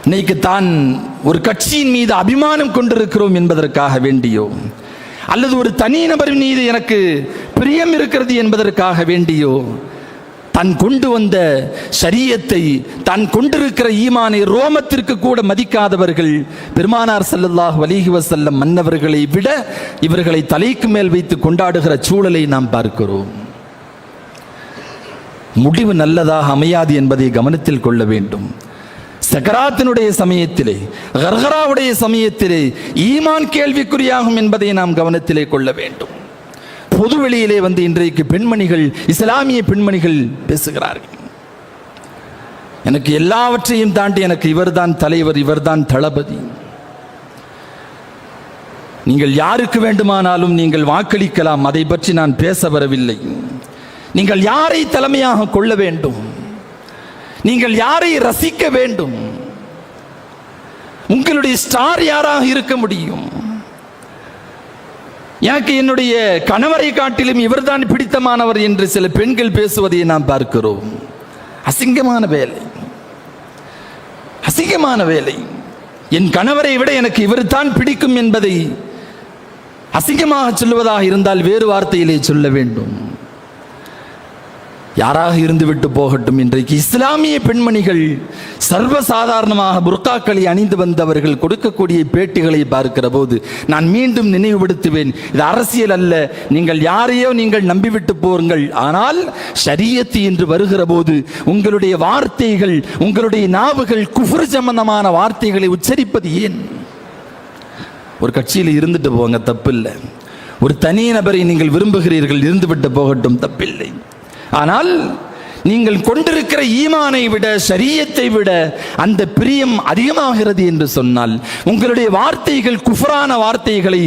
இன்னைக்கு தான் ஒரு கட்சியின் மீது அபிமானம் கொண்டிருக்கிறோம் என்பதற்காக வேண்டியோ, அல்லது ஒரு தனிநபர் மீது எனக்கு பிரியம் இருக்கிறது என்பதற்காக வேண்டியோ, தன் கொண்டு வந்த ஷரியத்தை, தான் கொண்டிருக்கிற ஈமானை ரோமத்திற்கு கூட மதிக்காதவர்கள் பெருமானார் ஸல்லல்லாஹு அலைஹி வஸல்லம் மன்னவர்களை விட இவர்களை தலைக்கு மேல் வைத்து கொண்டாடுகிற சூழலை நாம் பார்க்கிறோம். முடிவு நல்லதாக அமையாது என்பதை கவனத்தில் கொள்ள வேண்டும். சக்கராத்தினுடைய சமயத்திலே, கர்கராவுடைய சமயத்திலே ஈமான் கேள்விக்குறியாகும் என்பதை நாம் கவனத்திலே கொள்ள வேண்டும். பொது வெளியிலே வந்து இன்றைக்கு பெண்மணிகள், இஸ்லாமிய பெண்மணிகள் பேசுகிறார்கள், எனக்கு எல்லாவற்றையும் தாண்டி எனக்கு இவர்தான் தலைவர், இவர்தான் தளபதி. நீங்கள் யாருக்கு வேண்டுமானாலும் நீங்கள் வாக்களிக்கலாம், அதை பற்றி நான் பேச வரவில்லை. நீங்கள் யாரை தலைமையாக கொள்ள வேண்டும், நீங்கள் யாரை ரசிக்க வேண்டும், உங்களுடைய ஸ்டார் யாராக இருக்க முடியும்? எனக்கு என்னுடைய கணவரை காட்டிலும் இவர்தான் பிடித்தமானவர் என்று சில பெண்கள் பேசுவதை நாம் பார்க்கிறோம். அசிங்கமான வேலை, அசிங்கமான வேலை. என் கணவரை விட எனக்கு இவர்தான் பிடிக்கும் என்பதை அசிங்கமாக சொல்லுவதாக இருந்தால் வேறு வார்த்தையிலே சொல்ல வேண்டும். யாராக இருந்து விட்டு போகட்டும், இன்றைக்கு இஸ்லாமிய பெண்மணிகள் சர்வசாதாரணமாக புர்காக்களை அணிந்து வந்தவர்கள் கொடுக்கக்கூடிய பேட்டிகளை பார்க்கிற போது நான் மீண்டும் நினைவுபடுத்துவேன், இது அரசியல் அல்ல. நீங்கள் யாரையோ நீங்கள் நம்பிவிட்டு போங்கள், ஆனால் ஷரியத் என்று வருகிற போது உங்களுடைய வார்த்தைகள், உங்களுடைய நாவுகள் குஃப்ர் சம்பந்தமான வார்த்தைகளை உச்சரிப்பது ஏன்? ஒரு கட்சியில் இருந்துட்டு போங்க, தப்பில்லை. ஒரு தனி நபரை நீங்கள் விரும்புகிறீர்கள், இருந்துவிட்டு போகட்டும், தப்பில்லை. ஆனால் நீங்கள் கொண்டிருக்கிற ஈமானை விட, ஷரியத்தை விட அந்த பிரியம் அதிகமாகிறது என்று சொன்னால், உங்களுடைய வார்த்தைகள் குஃப்ரான வார்த்தைகளை,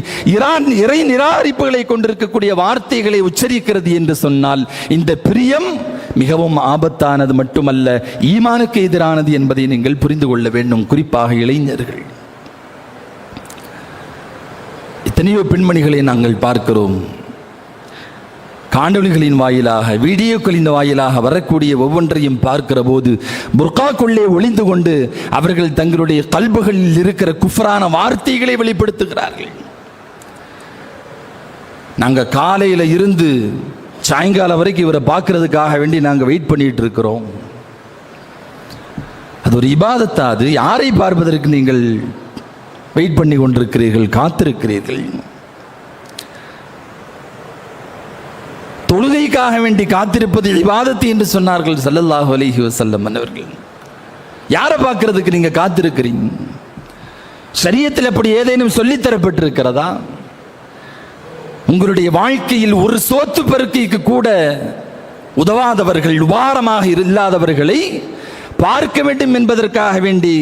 இறை நிராகரிப்புகளை கொண்டிருக்கக்கூடிய வார்த்தைகளை உச்சரிக்கிறது என்று சொன்னால், இந்த பிரியம் மிகவும் ஆபத்தானது மட்டுமல்ல, ஈமானுக்கு எதிரானது என்பதை நீங்கள் புரிந்து கொள்ள வேண்டும். குறிப்பாக இளைஞர்கள். எத்தனையோ பெண்மணிகளை நாங்கள் பார்க்கிறோம், காணொளிகளின் வாயிலாக, வீடியோக்களின் வாயிலாக வரக்கூடிய ஒவ்வொன்றையும் பார்க்கிற போது புர்காக்குள்ளே ஒளிந்து கொண்டு அவர்கள் தங்களுடைய கல்புகளில் இருக்கிற குஃப்ரான வார்த்தைகளை வெளிப்படுத்துகிறார்கள். நாங்கள் காலையில் இருந்து சாயங்காலம் வரைக்கும் இவரை பார்க்கறதுக்காக வேண்டி நாங்கள் வெயிட் பண்ணிட்டு இருக்கிறோம். அது ஒரு இபாதத்தா? அது யாரை பார்ப்பதற்கு நீங்கள் வெயிட் பண்ணி கொண்டிருக்கிறீர்கள், காத்திருக்கிறீர்கள்? தொழுகைக்காக வேண்டி காத்திருப்பது இபாதத்து என்று சொன்னார்கள் ஸல்லல்லாஹு அலைஹி வஸல்லம் அவர்கள். யாரை பார்க்கிறதுக்கு நீங்க காத்திருக்கிறீங்க? ஷரியத்தில் அப்படி ஏதேனும் சொல்லித்தரப்பட்டிருக்கிறதா? உங்களுடைய வாழ்க்கையில் ஒரு சோத்து பருக்கைக்கு கூட உதவாதவர்கள், உபாரமாக இல்லாதவர்களை பார்க்க வேண்டும் என்பதற்காக வேண்டி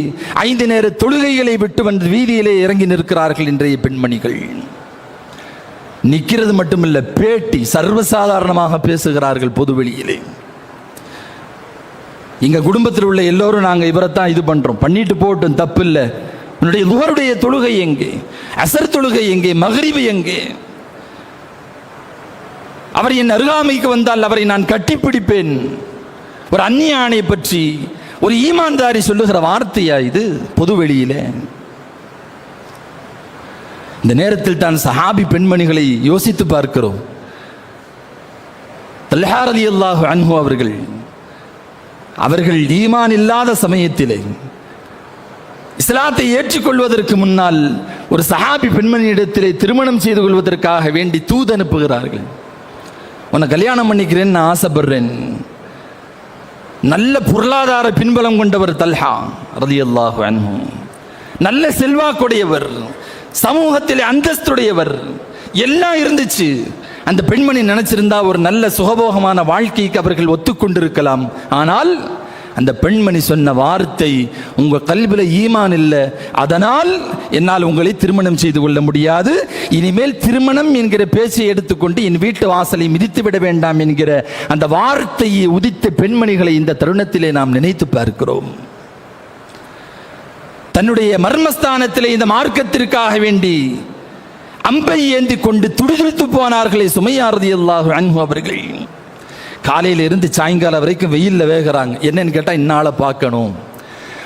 5 நேர தொழுகைகளை விட்டு வந்து வீதியிலே இறங்கி நிற்கிறார்கள் இன்றைய பெண்மணிகள். நிற்கிறது மட்டுமில்லை, பேட்டி சர்வசாதாரணமாக பேசுகிறார்கள் பொதுவெளியிலே. எங்க குடும்பத்தில் உள்ள எல்லோரும் நாங்கள் இவரைத்தான் இது பண்றோம், பண்ணிட்டு போட்டும், தப்பு இல்லை. உன்னுடைய லுஹருடைய தொழுகை எங்கே? அசர் தொழுகை எங்கே? மக்ரிபு எங்கே? அவர் என் அருகாமைக்கு வந்தால் அவரை நான் கட்டிப்பிடிப்பேன். ஒரு அந்நிய ஆணை பற்றி ஒரு ஈமான்தாரி சொல்லுகிற வார்த்தையா இது பொதுவெளியிலே? இந்த நேரத்தில் தான் சஹாபி பெண்மணிகளை யோசித்து பார்க்கிறோம். தல்ஹா ரலியல்லாஹு அன்ஹு அவர்கள் ஈமான் இல்லாத சமயத்திலே இஸ்லாத்தை ஏற்றுக்கொள்வதற்கு முன்னால் ஒரு சஹாபி பெண்மணியிடத்திலே திருமணம் செய்து கொள்வதற்காக வேண்டி தூது அனுப்புகிறார்கள். உன்னை கல்யாணம் பண்ணிக்கிறேன்னு நான் ஆசைப்படுறேன். நல்ல பொருளாதார பின்பலம் கொண்டவர் தல்ஹா ரலியல்லாஹு அன்ஹு, நல்ல செல்வாக்குடையவர், சமூகத்தில் அந்தஸ்துடையவர், எல்லாம் இருந்துச்சு. அந்த பெண்மணி நினைச்சிருந்தா ஒரு நல்ல சுகபோகமான வாழ்க்கைக்கு அவர்கள் ஒத்துக்கொண்டிருக்கலாம். ஆனால் அந்த பெண்மணி சொன்ன வார்த்தை, உங்க கல்வில ஈமான் இல்லை, அதனால் என்னால் உங்களை திருமணம் செய்து கொள்ள முடியாது. இனிமேல் திருமணம் என்கிற பேச்சை எடுத்துக்கொண்டு என் வீட்டு வாசலை மிதித்து விட வேண்டாம் என்கிற அந்த வார்த்தையை உதித்த பெண்மணிகளை இந்த தருணத்திலே நாம் நினைத்து பார்க்கிறோம். தன்னுடைய மர்மஸ்தானத்திலே இந்த மார்க்கத்திற்காக வேண்டி அம்பை ஏந்தி கொண்டு துடிதுடித்து போனார்களே சுமையா ரலியல்லாஹு அன்ஹு அவர்கள். காலையில இருந்து சாயங்காலம் வரைக்கும் வெயில்ல வேகிறாங்க. என்னன்னு கேட்டா, இன்னால பார்க்கணும்,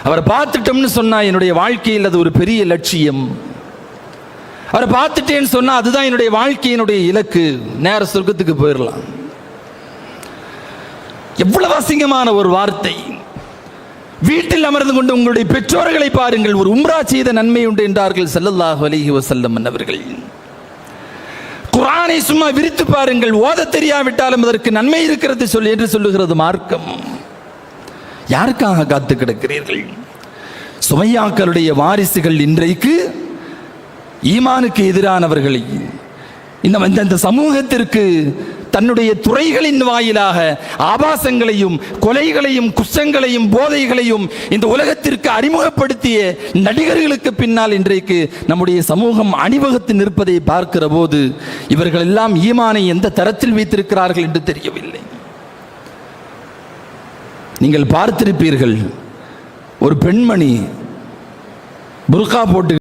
அவரை பார்த்துட்டோம்னு சொன்னா என்னுடைய வாழ்க்கையில் அது ஒரு பெரிய லட்சியம். அவரை பார்த்துட்டேன்னு சொன்னா அதுதான் என்னுடைய வாழ்க்கையினுடைய இலக்கு, நேர சொர்க்கத்துக்கு போயிடலாம். எவ்வளவு அசிங்கமான ஒரு வார்த்தை. வீட்டில் அமர்ந்து கொண்டு உங்களுடைய பெற்றோர்களை பாருங்கள், ஒரு உம்ரா செய்த நன்மை உண்டு என்றார்கள் ஸல்லல்லாஹு அலைஹி வஸல்லம் அவர்கள். குர்ஆனை சும்மா விரித்து பாருங்கள், ஓத தெரியாவிட்டாலும் அதற்கு நன்மை இருக்கிறது என்று சொல்லுகிறது மார்க்கம். யாருக்காக காத்து கிடக்கிறீர்கள்? சுமையாக்களுடைய வாரிசுகள் இன்றைக்கு ஈமானுக்கு எதிரானவர்களை இந்த சமூகத்திற்கு தன்னுடைய துறைகளின் வாயிலாக ஆபாசங்களையும் கொலைகளையும் குற்றங்களையும் போதைகளையும் இந்த உலகத்திற்கு அறிமுகப்படுத்திய நடிகர்களுக்கு பின்னால் இன்றைக்கு நம்முடைய சமூகம் அணிவகுத்து நிற்பதை பார்க்கிற போது இவர்கள் எல்லாம் ஈமானை எந்த தரத்தில் வைத்திருக்கிறார்கள் என்று தெரியவில்லை. நீங்கள் பார்த்திருப்பீர்கள், ஒரு பெண்மணி புர்கா போட்டு